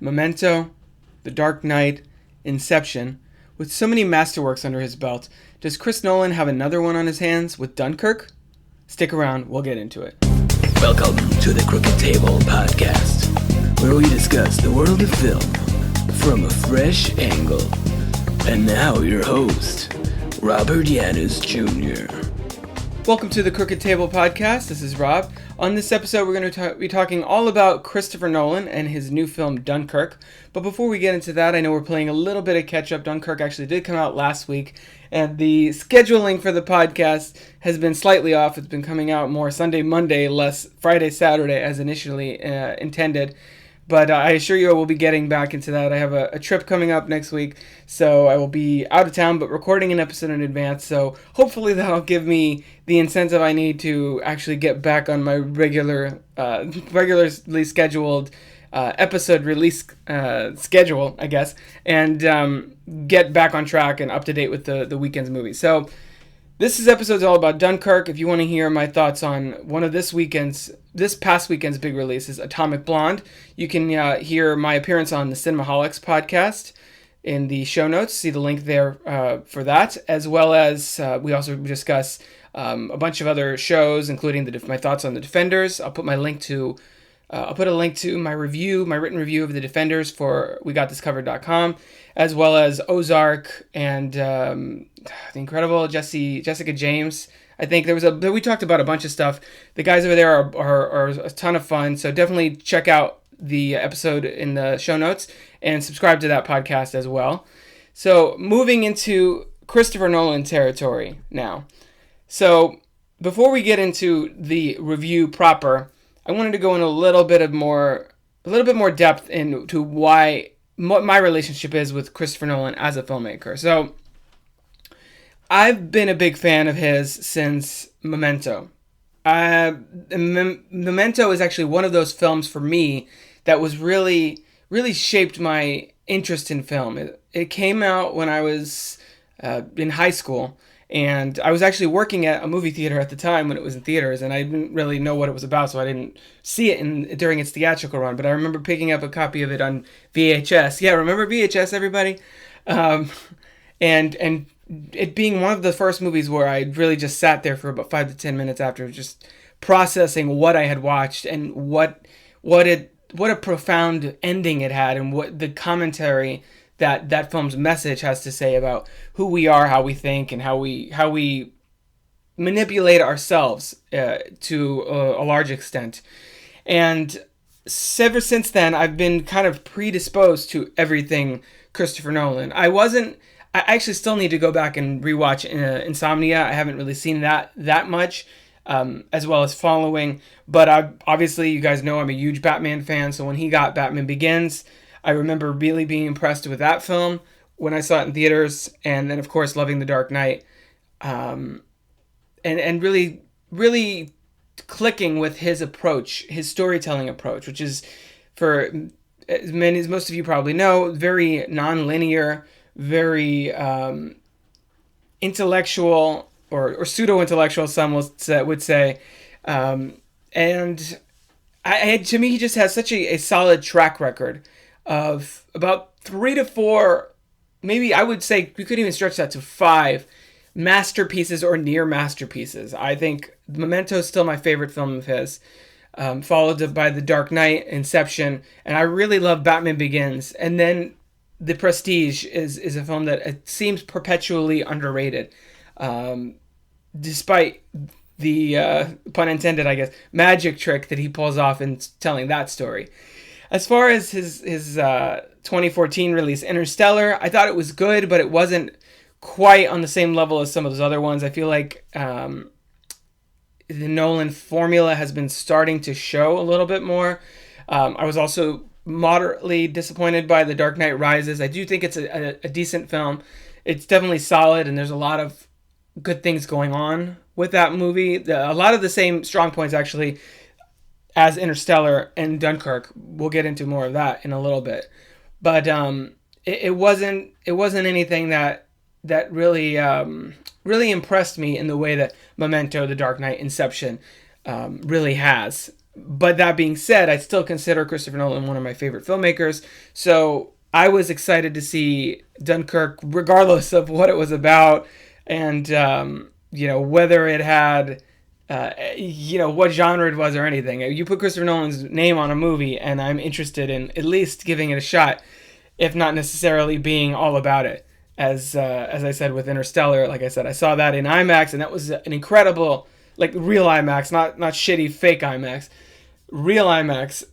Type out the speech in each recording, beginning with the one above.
Memento, The Dark Knight, Inception. With so many masterworks under his belt, does Chris Nolan have another one on his hands with Dunkirk? Stick around, we'll get into it. Welcome to the Crooked Table Podcast, where we discuss the world of film from a fresh angle. And now your host, Robert Yaniz Jr. Welcome to the Crooked Table Podcast. This is Rob. On this episode, we're going to be talking all about Christopher Nolan and his new film, Dunkirk. But before we get into that, I know we're playing a little bit of catch-up. Dunkirk actually did come out last week, and the scheduling for the podcast has been slightly off. It's been coming out more Sunday, Monday, less Friday, Saturday, as initially intended. But I assure you I will be getting back into that. I have a trip coming up next week, so I will be out of town, but recording an episode in advance. So hopefully that'll give me the incentive I need to actually get back on my regularly scheduled episode release schedule, I guess, and get back on track and up to date with the weekend's movies. So this episode's all about Dunkirk. If you want to hear my thoughts on one of this past weekend's big releases, Atomic Blonde, you can hear my appearance on the Cinemaholics podcast in the show notes. See the link there for that, as well as we also discuss a bunch of other shows, including my thoughts on The Defenders. I'll put a link to my written review of The Defenders for WeGotThisCovered.com, as well as Ozark and the incredible Jessica James. I think we talked about a bunch of stuff. The guys over there are a ton of fun, so definitely check out the episode in the show notes and subscribe to that podcast as well. So moving into Christopher Nolan territory now. So before we get into the review proper, I wanted to go in a little bit more depth into what my relationship is with Christopher Nolan as a filmmaker. So I've been a big fan of his since Memento. Memento is actually one of those films for me that was really, really shaped my interest in film. It came out when I was in high school, and I was actually working at a movie theater at the time when it was in theaters, and I didn't really know what it was about, so I didn't see it during its theatrical run. But I remember picking up a copy of it on VHS. Yeah, remember VHS, everybody? And it being one of the first movies where I really just sat there for about 5 to 10 minutes after, just processing what I had watched and what a profound ending it had, and what the commentary that film's message has to say about who we are, how we think, and how we manipulate ourselves to a large extent. And ever since then, I've been kind of predisposed to everything Christopher Nolan. I actually still need to go back and rewatch Insomnia. I haven't really seen that much, as well as Following. But obviously, you guys know I'm a huge Batman fan, so when he got Batman Begins, I remember really being impressed with that film when I saw it in theaters, and then, of course, loving The Dark Knight, and really, really clicking with his approach, his storytelling approach, which is, for as most of you probably know, very non-linear, very intellectual or pseudo-intellectual, some would say, and to me, he just has such a solid track record of about 3 to 4, maybe I would say we could even stretch that to 5 masterpieces or near masterpieces. I think Memento is still my favorite film of his, followed by The Dark Knight, Inception, and I really love Batman Begins. And then The Prestige is a film that it seems perpetually underrated, despite the, pun intended, I guess, magic trick that he pulls off in telling that story. As far as his 2014 release, Interstellar, I thought it was good, but it wasn't quite on the same level as some of those other ones. I feel like the Nolan formula has been starting to show a little bit more. I was also moderately disappointed by The Dark Knight Rises. I do think it's a decent film. It's definitely solid, and there's a lot of good things going on with that movie. A lot of the same strong points, actually, as Interstellar and Dunkirk. We'll get into more of that in a little bit. But it wasn't anything that really really impressed me in the way that Memento, The Dark Knight, Inception really has. But that being said, I still consider Christopher Nolan one of my favorite filmmakers. So I was excited to see Dunkirk, regardless of what it was about, and whether it had, what genre it was or anything. You put Christopher Nolan's name on a movie, and I'm interested in at least giving it a shot, if not necessarily being all about it. As I said with Interstellar, like I said, I saw that in IMAX, and that was an incredible, like real IMAX, not shitty fake IMAX, real IMAX,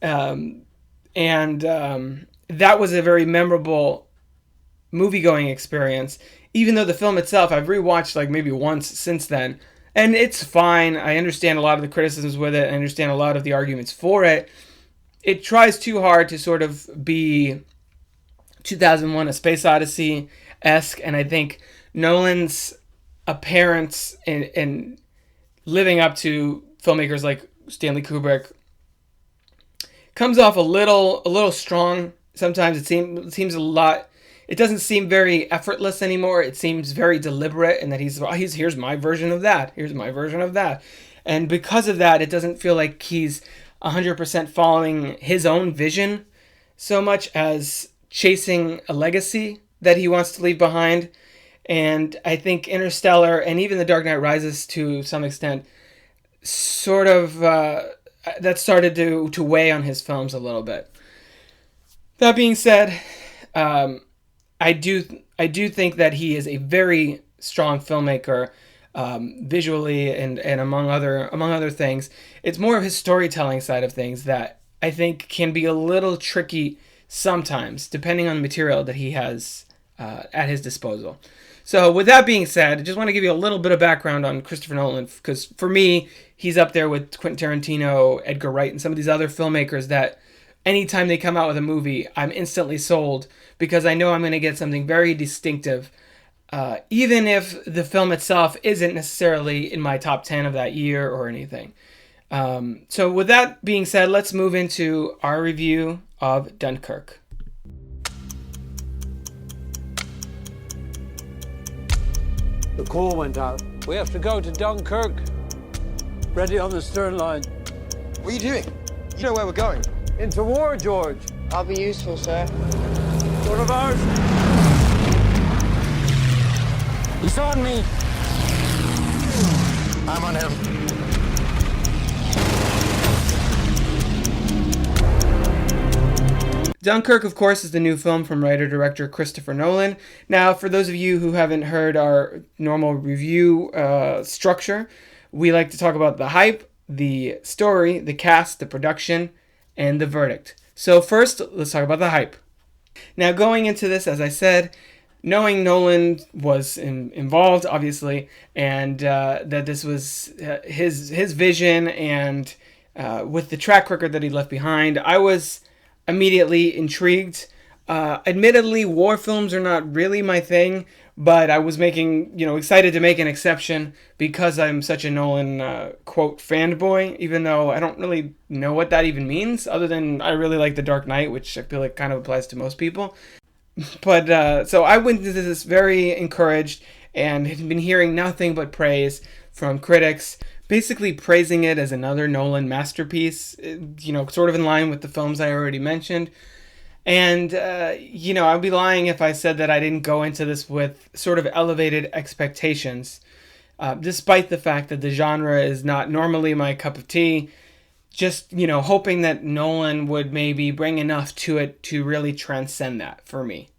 and that was a very memorable movie-going experience. Even though the film itself, I've rewatched like maybe once since then, and it's fine. I understand a lot of the criticisms with it. I understand a lot of the arguments for it. It tries too hard to sort of be 2001: A Space Odyssey-esque, and I think Nolan's appearance in living up to filmmakers like Stanley Kubrick comes off a little strong. Sometimes it seems a lot. It doesn't seem very effortless anymore. It seems very deliberate, and that he's here's my version of that. Here's my version of that, and because of that, it doesn't feel like he's 100% following his own vision so much as chasing a legacy that he wants to leave behind. And I think Interstellar and even The Dark Knight Rises to some extent sort of that started to weigh on his films a little bit. That being said, I do think that he is a very strong filmmaker, visually and among other things. It's more of his storytelling side of things that I think can be a little tricky sometimes, depending on the material that he has at his disposal. So with that being said, I just want to give you a little bit of background on Christopher Nolan, because for me, he's up there with Quentin Tarantino, Edgar Wright, and some of these other filmmakers that anytime they come out with a movie, I'm instantly sold, because I know I'm going to get something very distinctive, even if the film itself isn't necessarily in my top 10 of that year or anything. So with that being said, let's move into our review of Dunkirk. The call went out. We have to go to Dunkirk. Ready on the stern line. What are you doing? You know where we're going. Into war, George. I'll be useful, sir. One of ours. He's on me. I'm on him. Dunkirk, of course, is the new film from writer-director Christopher Nolan. Now, for those of you who haven't heard our normal review structure, we like to talk about the hype, the story, the cast, the production, and the verdict. So first, let's talk about the hype. Now, going into this, as I said, knowing Nolan was involved, obviously, and that this was his vision, and with the track record that he left behind, I was immediately intrigued. Admittedly, war films are not really my thing, but I was excited to make an exception because I'm such a Nolan, quote, fanboy, even though I don't really know what that even means, other than I really like The Dark Knight, which I feel like kind of applies to most people. But, so I went into this very encouraged and had been hearing nothing but praise from critics, basically praising it as another Nolan masterpiece, sort of in line with the films I already mentioned. And, I'd be lying if I said that I didn't go into this with sort of elevated expectations, despite the fact that the genre is not normally my cup of tea, just, hoping that Nolan would maybe bring enough to it to really transcend that for me.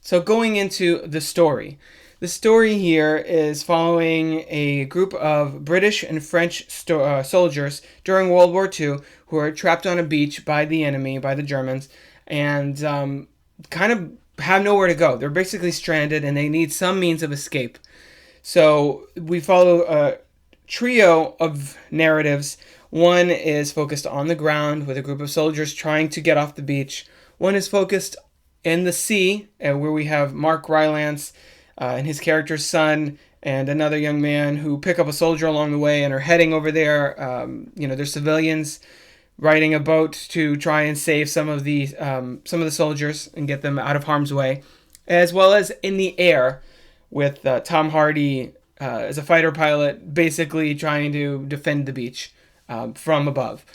So going into the story. The story here is following a group of British and French soldiers during World War II who are trapped on a beach by the enemy, by the Germans, and kind of have nowhere to go. They're basically stranded and they need some means of escape. So we follow a trio of narratives. One is focused on the ground with a group of soldiers trying to get off the beach. One is focused in the sea, where we have Mark Rylance and his character's son and another young man who pick up a soldier along the way and are heading over there. They're civilians riding a boat to try and save some of the soldiers and get them out of harm's way, as well as in the air with Tom Hardy as a fighter pilot, basically trying to defend the beach from above.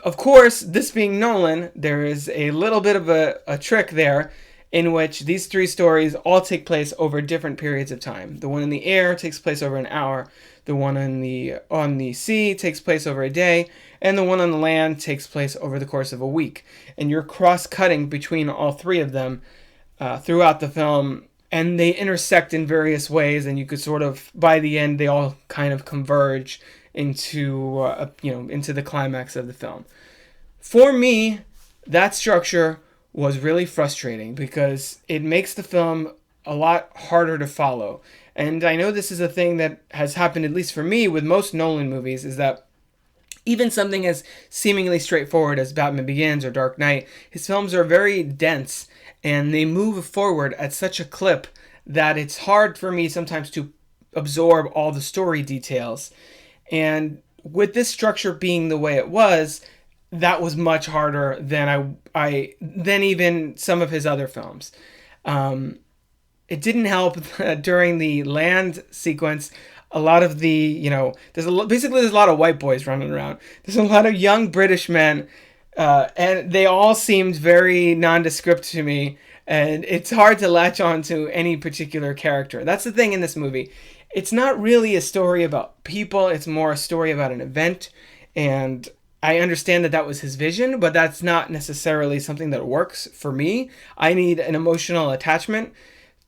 Of course, this being Nolan, there is a little bit of a trick there in which these three stories all take place over different periods of time. The one in the air takes place over an hour. The one on the sea takes place over a day. And the one on the land takes place over the course of a week. And you're cross-cutting between all three of them throughout the film. And they intersect in various ways. And you could sort of, by the end, they all kind of converge into into the climax of the film. For me, that structure was really frustrating because it makes the film a lot harder to follow. And I know this is a thing that has happened, at least for me, with most Nolan movies, is that even something as seemingly straightforward as Batman Begins or Dark Knight, his films are very dense and they move forward at such a clip that it's hard for me sometimes to absorb all the story details. And with this structure being the way it was, that was much harder than than even some of his other films. It didn't help during the land sequence. A lot of the, there's a lot of white boys running around. There's a lot of young British men, and they all seemed very nondescript to me. And it's hard to latch on to any particular character. That's the thing in this movie. It's not really a story about people. It's more a story about an event. And I understand that was his vision, but that's not necessarily something that works for me. I need an emotional attachment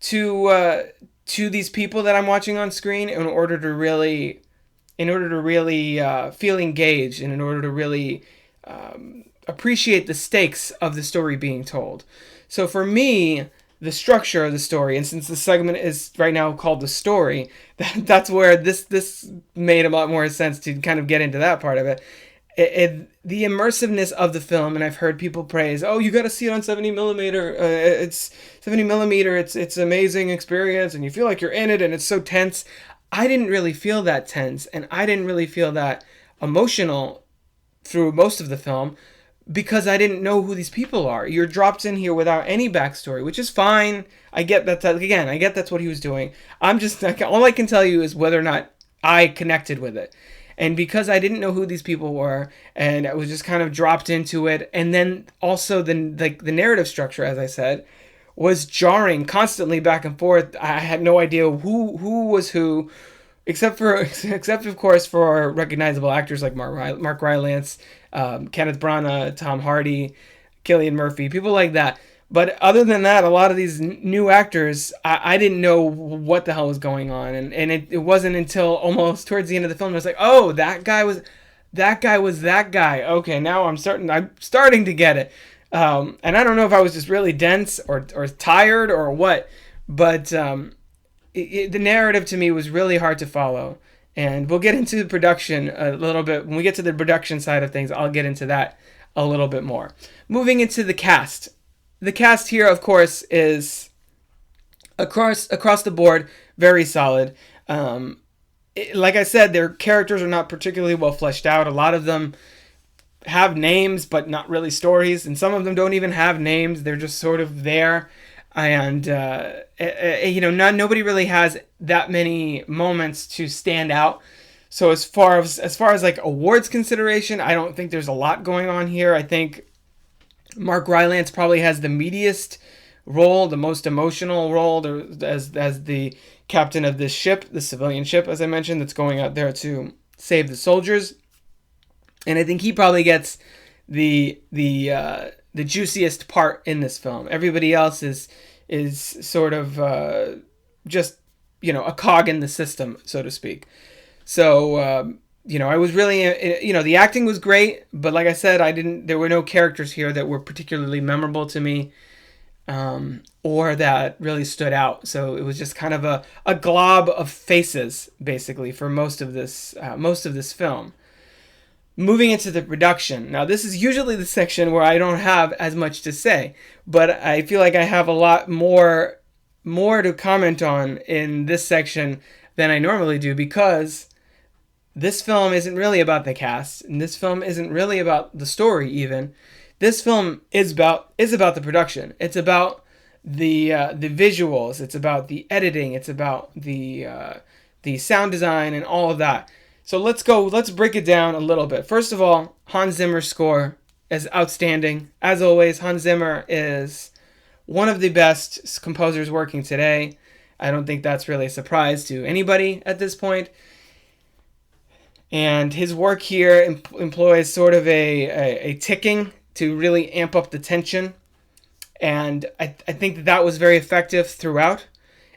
to these people that I'm watching on screen in order to really feel engaged and in order to really appreciate the stakes of the story being told. So for me, the structure of the story, and since the segment is right now called The Story, that's where this made a lot more sense to kind of get into that part of it. The immersiveness of the film, and I've heard people praise, oh, you got to see it on 70 millimeter. It's 70 millimeter. It's an amazing experience, and you feel like you're in it, and it's so tense. I didn't really feel that tense, and I didn't really feel that emotional through most of the film because I didn't know who these people are. You're dropped in here without any backstory, which is fine. I get that. Again, I get that's what he was doing. All I can tell you is whether or not I connected with it. And because I didn't know who these people were, and I was just kind of dropped into it, and then also the narrative structure, as I said, was jarring constantly back and forth. I had no idea who was who, except of course for recognizable actors like Mark Rylance, Kenneth Branagh, Tom Hardy, Cillian Murphy, people like that. But other than that, a lot of these new actors, I didn't know what the hell was going on. And it wasn't until almost towards the end of the film, I was like, oh, that guy was that guy. Okay, now I'm starting to get it. And I don't know if I was just really dense or tired or what, but the narrative to me was really hard to follow. And we'll get into the production a little bit. When we get to the production side of things, I'll get into that a little bit more. Moving into the cast. The cast here, of course, is across the board very solid. Like I said, their characters are not particularly well fleshed out. A lot of them have names, but not really stories. And some of them don't even have names. They're just sort of there. And, nobody really has that many moments to stand out. So as far as like awards consideration, I don't think there's a lot going on here. I think Mark Rylance probably has the meatiest role, the most emotional role as the captain of this ship, the civilian ship, as I mentioned, that's going out there to save the soldiers. And I think he probably gets the juiciest part in this film. Everybody else is sort of just a cog in the system, so to speak. So I was really, the acting was great, but like I said, there were no characters here that were particularly memorable to me, or that really stood out. So it was just kind of a glob of faces, basically, for most of this film. Moving into the production. Now, this is usually the section where I don't have as much to say, but I feel like I have a lot more to comment on in this section than I normally do, because this film isn't really about the cast, and this film isn't really about the story even. This film is about the production. It's about the visuals. It's about the editing. It's about the sound design and all of that. So let's break it down a little bit. First of all, Hans Zimmer's score is outstanding. As always, Hans Zimmer is one of the best composers working today. I don't think that's really a surprise to anybody at this point. And his work here employs sort of a ticking to really amp up the tension. And I think that was very effective throughout.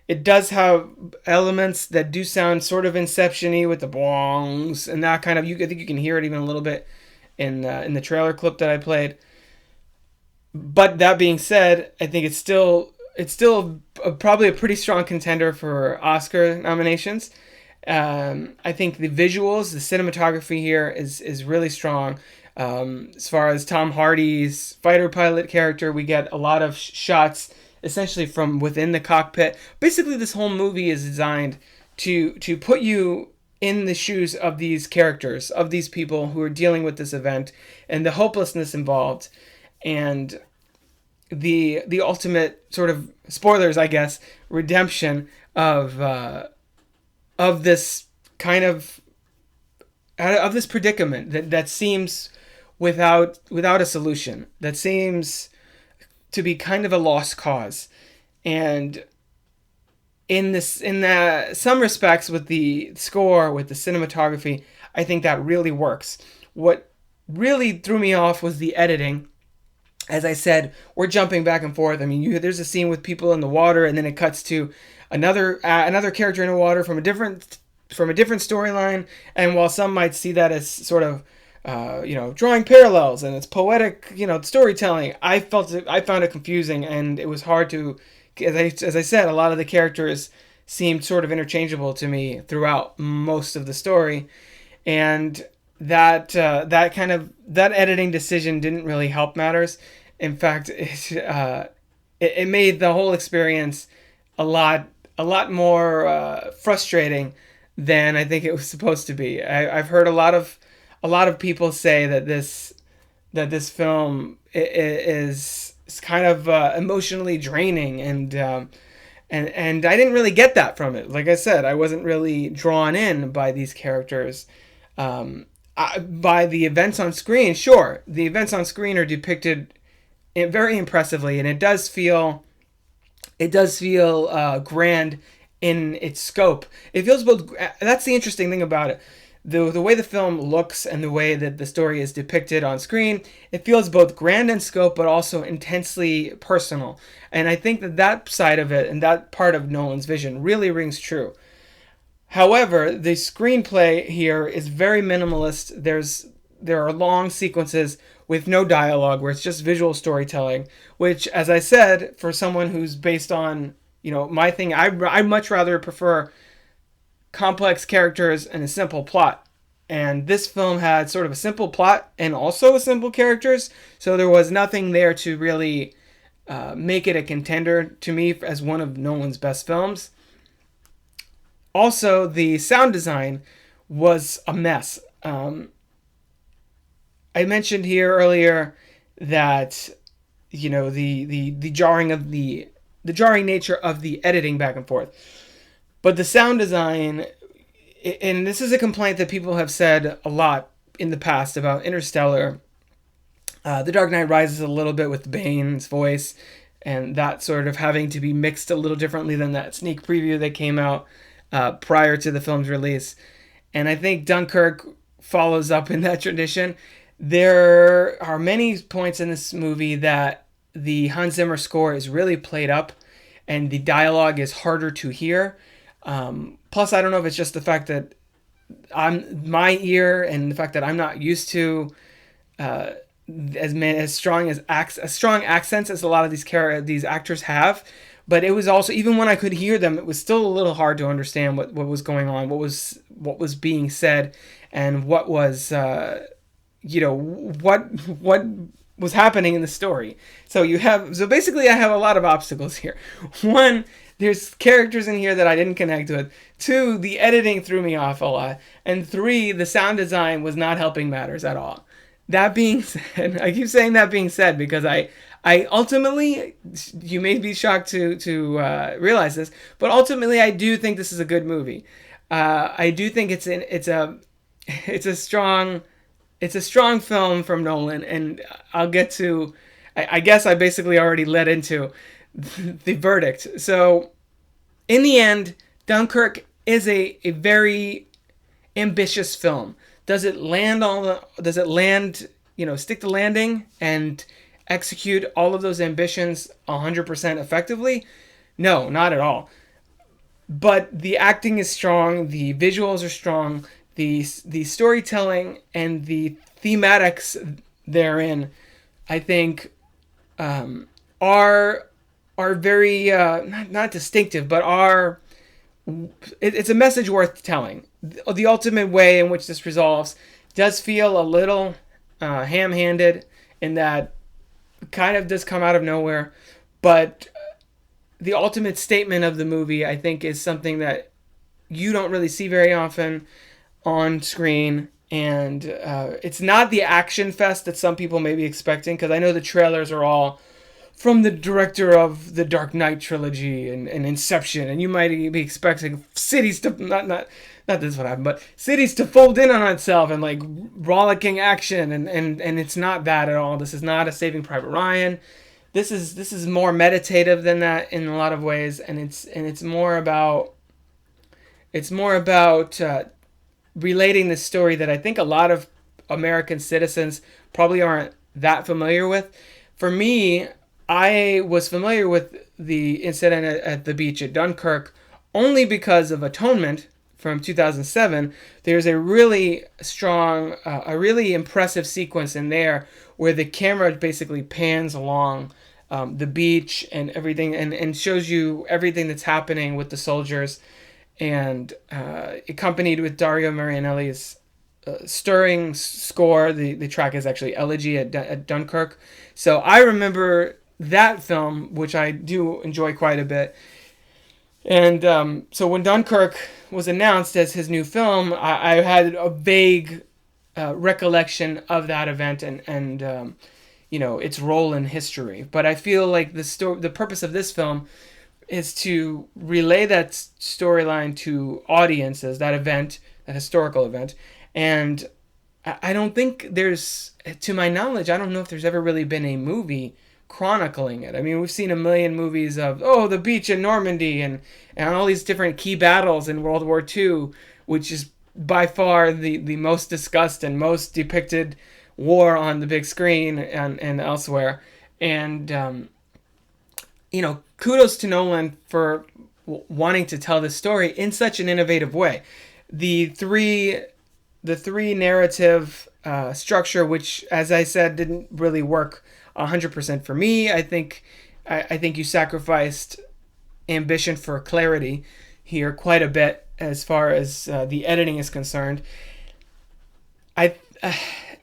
It does have elements that do sound sort of Inception-y with the bongs and that kind of. I think you can hear it even a little bit in the trailer clip that I played. But that being said, I think it's still probably a pretty strong contender for Oscar nominations. I think the visuals, the cinematography here is really strong. As far as Tom Hardy's fighter pilot character, we get a lot of shots essentially from within the cockpit. Basically, this whole movie is designed to put you in the shoes of these characters, of these people who are dealing with this event, and the hopelessness involved, and the ultimate sort of, spoilers, I guess, redemption of this kind of this predicament that seems without a solution, that seems to be kind of a lost cause. And in some respects, with the score, with the cinematography, I think that really works. What really threw me off was the editing. As I said, we're jumping back and forth. I mean, there's a scene with people in the water, and then it cuts to another character in the water from a different storyline. And while some might see that as sort of drawing parallels and it's poetic, storytelling, I found it confusing, and it was hard to, as I said, a lot of the characters seemed sort of interchangeable to me throughout most of the story, and that editing decision didn't really help matters. In fact, it made the whole experience a lot more frustrating than I think it was supposed to be. I've heard a lot of people say that this film is kind of emotionally draining, and I didn't really get that from it. Like I said, I wasn't really drawn in by these characters, by the events on screen. Sure, the events on screen are depicted very impressively, and it does feel grand in its scope. It feels both. That's the interesting thing about it. The way the film looks and the way that the story is depicted on screen, it feels both grand in scope but also intensely personal. And I think that side of it and that part of Nolan's vision really rings true. However, the screenplay here is very minimalist. There are long sequences with no dialogue where it's just visual storytelling, which, as I said, for someone who's based on, my thing, I much rather prefer complex characters and a simple plot. And this film had sort of a simple plot and also a simple characters, so there was nothing there to really make it a contender to me as one of Nolan's best films. Also, the sound design was a mess. I mentioned here earlier that the jarring nature of the editing back and forth. But the sound design, and this is a complaint that people have said a lot in the past about Interstellar. The Dark Knight Rises a little bit with Bane's voice, and that sort of having to be mixed a little differently than that sneak preview that came out prior to the film's release. And I think Dunkirk follows up in that tradition. There are many points in this movie that the Hans Zimmer score is really played up, and the dialogue is harder to hear. Plus, I don't know if it's just the fact that my ear and the fact that I'm not used to as strong accents as a lot of these actors have. But it was also, even when I could hear them, it was still a little hard to understand what was going on, what was being said, and what was what was happening in the story. So basically I have a lot of obstacles here. One, there's characters in here that I didn't connect with. Two, the editing threw me off a lot. And three, the sound design was not helping matters at all. That being said, I keep saying that being said because I ultimately, you may be shocked to realize this, but ultimately I do think this is a good movie. I do think it's it's a strong film from Nolan, and I'll get to. I guess I basically already led into the verdict. So, in the end, Dunkirk is a very ambitious film. Does it land, stick the landing and execute all of those ambitions 100% effectively? No, not at all. But the acting is strong, the visuals are strong, the storytelling and the thematics therein, I think, are very not distinctive, but it's a message worth telling. The ultimate way in which this resolves does feel a little ham-handed, in that it kind of does come out of nowhere, but the ultimate statement of the movie, I think, is something that you don't really see very often on screen. And it's not the action fest that some people may be expecting, because I know the trailers are all from the director of the Dark Knight trilogy and Inception, and you might be expecting cities to not this is what happened, but cities to fold in on itself and like rollicking action, and it's not that at all. This is not a Saving Private Ryan. This is more meditative than that in a lot of ways, and it's more about relating this story that I think a lot of American citizens probably aren't that familiar with. For me, I was familiar with the incident at the beach at Dunkirk only because of Atonement from 2007. There's a really strong, a really impressive sequence in there where the camera basically pans along the beach and everything, and shows you everything that's happening with the soldiers, and accompanied with Dario Marianelli's stirring score. The track is actually Elegy at Dunkirk. So I remember that film, which I do enjoy quite a bit. And so when Dunkirk was announced as his new film, I had a vague recollection of that event and its role in history. But I feel like the purpose of this film is to relay that storyline to audiences, that event, that historical event. And I don't think there's, to my knowledge, I don't know if there's ever really been a movie chronicling it. I mean, we've seen a million movies of, the beach in Normandy and all these different key battles in World War II, which is by far the most discussed and most depicted war on the big screen and elsewhere. And, kudos to Nolan for wanting to tell this story in such an innovative way. The three narrative structure, which, as I said, didn't really work 100% for me. I think you sacrificed ambition for clarity here quite a bit as far as the editing is concerned.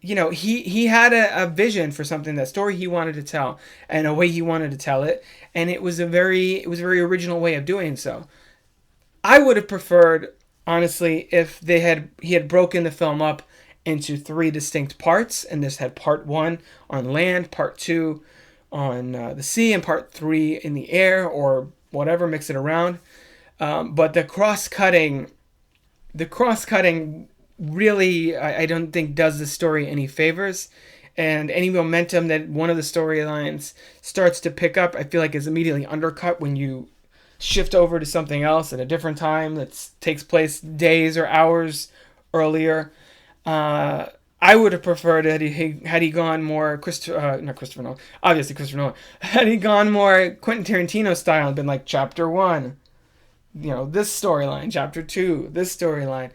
He had a vision for something, that story he wanted to tell, and a way he wanted to tell it, and it was a very original way of doing so. I would have preferred, honestly, if he had broken the film up into 3 distinct parts, and this had part 1 on land, part 2 on the sea, and part 3 in the air, or whatever, mix it around. But the cross-cutting really, I don't think does the story any favors, and any momentum that one of the storylines starts to pick up, I feel like is immediately undercut when you shift over to something else at a different time that takes place days or hours earlier. I would have preferred that had he gone more not Christopher Nolan, obviously Christopher Nolan, had he gone more Quentin Tarantino style and been like chapter 1, this storyline, chapter 2, this storyline.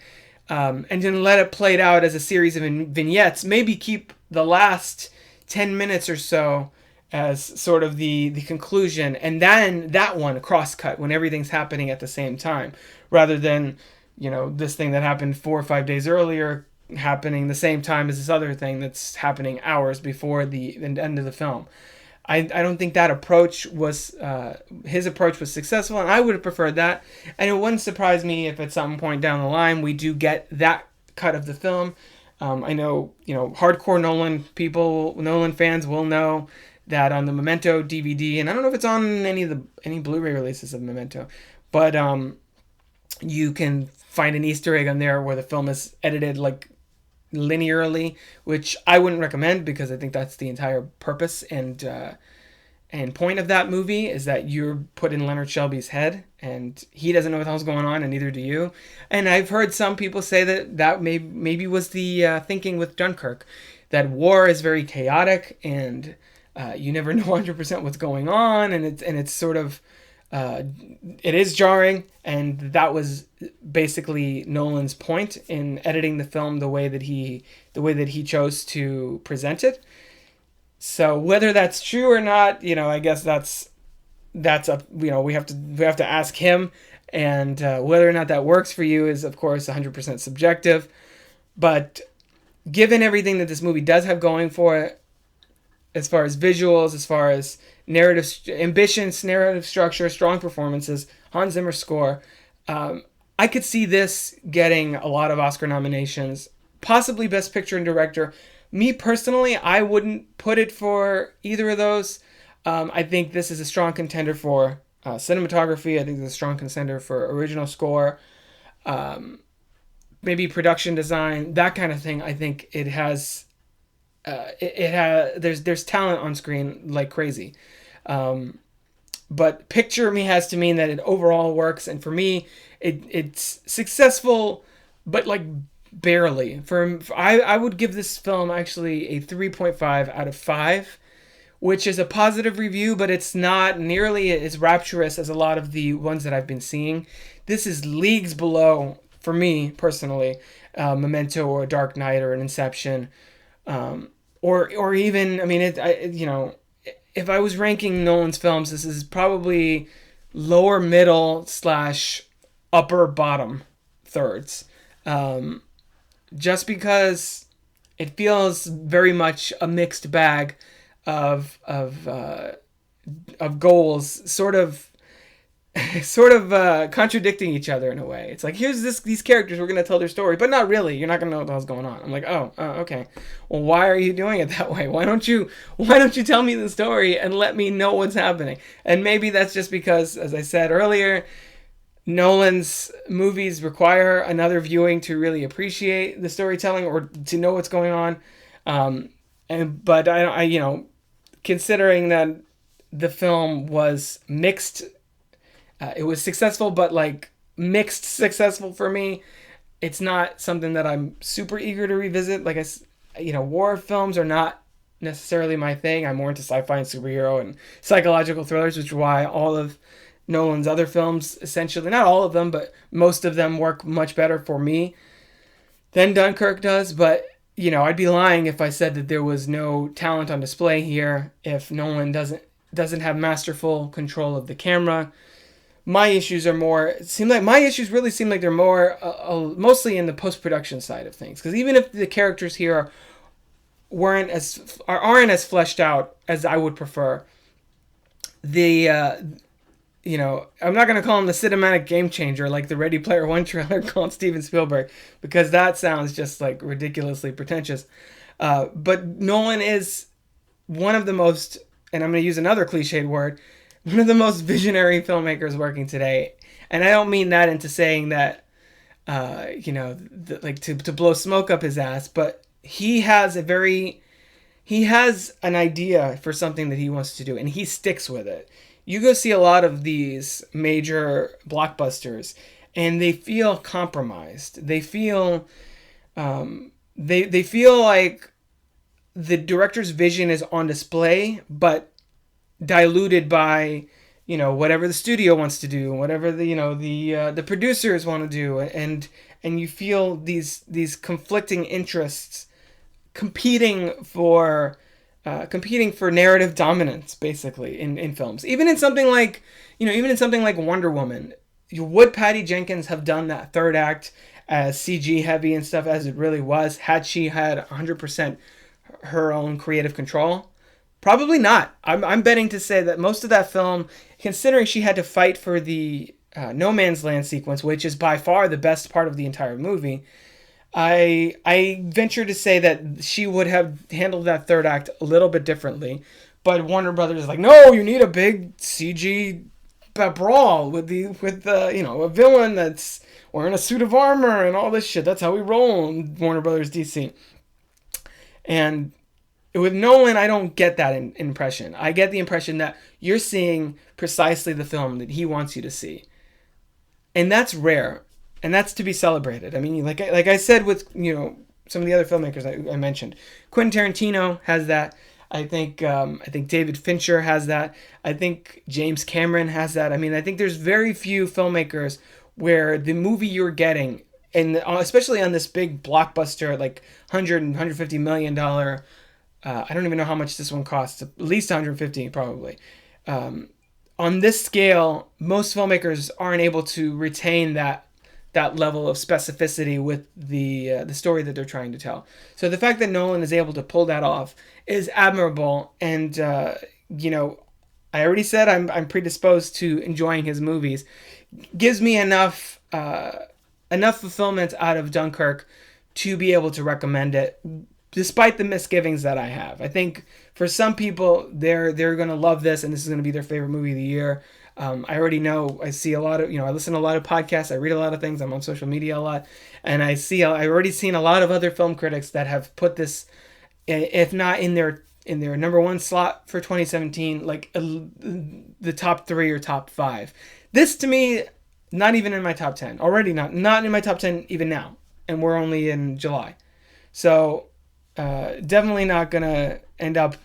And then let it play out as a series of vignettes. Maybe keep the last 10 minutes or so as sort of the conclusion, and then that one cross-cut when everything's happening at the same time, rather than, this thing that happened 4 or 5 days earlier happening the same time as this other thing that's happening hours before the end of the film. I don't think that approach was, his approach was successful, and I would have preferred that. And it wouldn't surprise me if at some point down the line we do get that cut of the film. I know, hardcore Nolan fans will know that on the Memento DVD, and I don't know if it's on any Blu-ray releases of Memento, but you can find an Easter egg on there where the film is edited like linearly, which I wouldn't recommend, because I think that's the entire purpose and point of that movie, is that you're put in Leonard Shelby's head and he doesn't know what the hell's going on, and neither do you. And I've heard some people say that maybe was the thinking with Dunkirk, that war is very chaotic and you never know 100% what's going on, and it's sort of it is jarring, and that was basically Nolan's point in editing the film the way that he chose to present it. So whether that's true or not, I guess that's up. We have to ask him, and whether or not that works for you is, of course, 100% subjective. But given everything that this movie does have going for it, as far as visuals, as far as narrative ambitions, narrative structure, strong performances, Hans Zimmer score, I could see this getting a lot of Oscar nominations, possibly Best Picture and Director. Me personally, I wouldn't put it for either of those. I think this is a strong contender for cinematography. I think it's a strong contender for original score, maybe production design, that kind of thing. I think it has. There's talent on screen like crazy, but picture me has to mean that it overall works, and for me, it's successful, but like barely. I would give this film actually a 3.5 out of 5, which is a positive review, but it's not nearly as rapturous as a lot of the ones that I've been seeing. This is leagues below, for me personally, Memento or Dark Knight or an Inception. Or even, I mean, if I was ranking Nolan's films, this is probably lower middle / upper bottom thirds. Just because it feels very much a mixed bag of goals, sort of contradicting each other in a way. It's like, here's these characters, we're going to tell their story, but not really. You're not going to know what the hell's going on. I'm like, oh, okay. Well, why are you doing it that way? Why don't you tell me the story and let me know what's happening? And maybe that's just because, as I said earlier, Nolan's movies require another viewing to really appreciate the storytelling or to know what's going on. But I considering that the film was mixed. It was successful, but like mixed successful for me. It's not something that I'm super eager to revisit. Like war films are not necessarily my thing. I'm more into sci-fi and superhero and psychological thrillers, which is why all of Nolan's other films, essentially, not all of them, but most of them work much better for me than Dunkirk does. But, I'd be lying if I said that there was no talent on display here, if Nolan doesn't have masterful control of the camera. My issues are more, really seem like they're more, mostly in the post-production side of things. Because even if the characters here aren't as fleshed out as I would prefer, I'm not going to call him the cinematic game changer like the Ready Player One trailer called Steven Spielberg, because that sounds just like ridiculously pretentious. But Nolan is one of the most, and I'm going to use another cliched word, one of the most visionary filmmakers working today. And I don't mean that into saying that, to blow smoke up his ass, but he has an idea for something that he wants to do, and he sticks with it. You go see a lot of these major blockbusters, and they feel compromised. They feel, they feel like the director's vision is on display, but diluted by, whatever the studio wants to do, whatever the producers want to do, and you feel these conflicting interests competing for narrative dominance, basically, in films. Even in something like Wonder Woman, would Patty Jenkins have done that third act as CG heavy and stuff as it really was, had she had 100% her own creative control? Probably not. I'm betting to say that most of that film, considering she had to fight for the no man's land sequence, which is by far the best part of the entire movie, I venture to say that she would have handled that third act a little bit differently. But Warner Brothers is like, no, you need a big CG brawl with a villain that's wearing a suit of armor and all this shit. That's how we roll in Warner Brothers DC. And with Nolan, I don't get that impression. I get the impression that you're seeing precisely the film that he wants you to see. And that's rare. And that's to be celebrated. I mean, like I said with, some of the other filmmakers I mentioned. Quentin Tarantino has that. I think David Fincher has that. I think James Cameron has that. I mean, I think there's very few filmmakers where the movie you're getting, and especially on this big blockbuster, like $150 million, I don't even know how much this one costs, at least 150 probably. On this scale, most filmmakers aren't able to retain that level of specificity with the story that they're trying to tell. So the fact that Nolan is able to pull that off is admirable. And I already said I'm predisposed to enjoying his movies. Gives me enough fulfillment out of Dunkirk to be able to recommend it, despite the misgivings that I have. I think for some people, they're going to love this, and this is going to be their favorite movie of the year. I already know. I see a lot of, I listen to a lot of podcasts. I read a lot of things. I'm on social media a lot, and I've already seen a lot of other film critics that have put this, if not in their number one slot for 2017, like the top 3 or top 5. This to me, not even in my top 10. Already not in my top 10 even now, and we're only in July, so definitely not gonna end up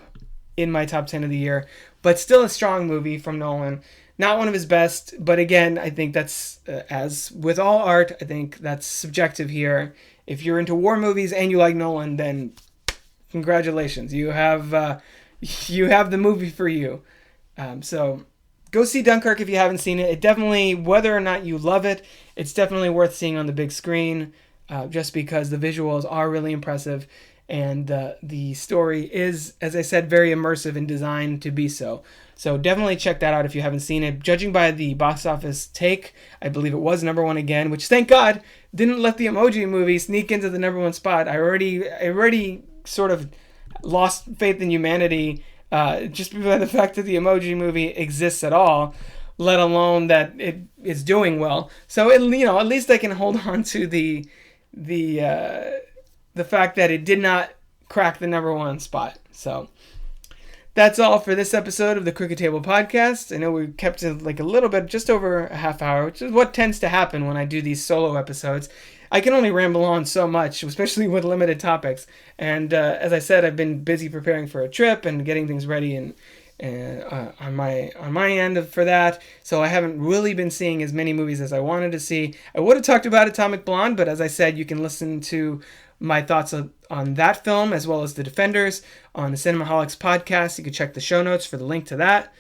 in my top 10 of the year. But still a strong movie from Nolan. Not one of his best, but again, I think that's, as with all art, I think that's subjective here. If you're into war movies and you like Nolan, then congratulations. You have the movie for you. So go see Dunkirk if you haven't seen it. It definitely, whether or not you love it, it's definitely worth seeing on the big screen, just because the visuals are really impressive. And the story is, as I said, very immersive and designed to be so. So definitely check that out if you haven't seen it. Judging by the box office take, I believe it was number 1 again, which, thank God, didn't let the Emoji Movie sneak into the number 1 spot. I already sort of lost faith in humanity just by the fact that the Emoji Movie exists at all, let alone that it is doing well. So at least I can hold on to the fact that it did not crack the number 1 spot. So that's all for this episode of the Crooked Table Podcast. I know we kept it like a little bit, just over a half hour, which is what tends to happen when I do these solo episodes. I can only ramble on so much, especially with limited topics. And as I said, I've been busy preparing for a trip and getting things ready and on my end for that. So I haven't really been seeing as many movies as I wanted to see. I would have talked about Atomic Blonde, but as I said, you can listen to my thoughts on that film as well as The Defenders on the Cinemaholics podcast. You can check the show notes for the link to that.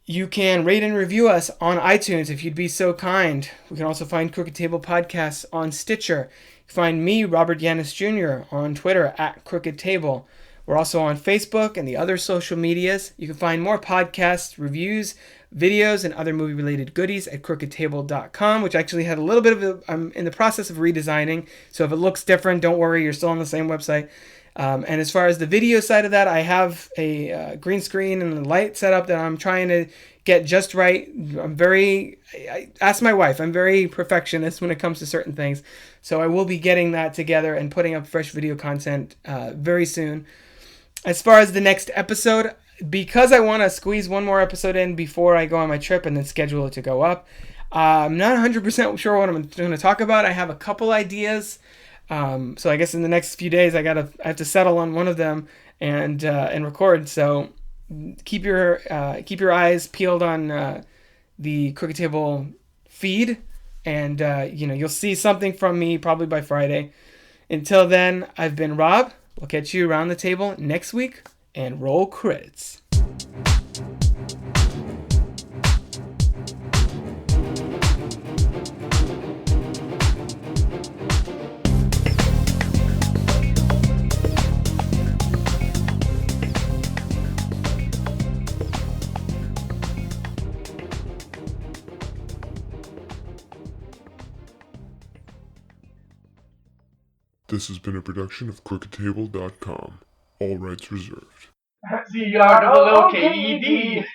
You can rate and review us on iTunes if you'd be so kind. We can also find Crooked Table Podcasts on Stitcher. You can find me, Robert Yaniz Jr., on Twitter at Crooked Table. We're also on Facebook and the other social medias. You can find more podcasts, reviews, videos, and other movie-related goodies at crookedtable.com, which actually had a little bit of I'm in the process of redesigning. So if it looks different, don't worry, you're still on the same website. And as far as the video side of that, I have a green screen and a light setup that I'm trying to get just right. I asked my wife, I'm very perfectionist when it comes to certain things. So I will be getting that together and putting up fresh video content very soon. As far as the next episode, because I want to squeeze one more episode in before I go on my trip and then schedule it to go up, I'm not 100% sure what I'm going to talk about. I have a couple ideas. So I guess in the next few days, I have to settle on one of them and record. So keep your eyes peeled on the Crooked Table feed, and you'll see something from me probably by Friday. Until then, I've been Rob. We'll catch you around the table next week, and roll credits. This has been a production of crookedtable.com. All rights reserved. CROOKED.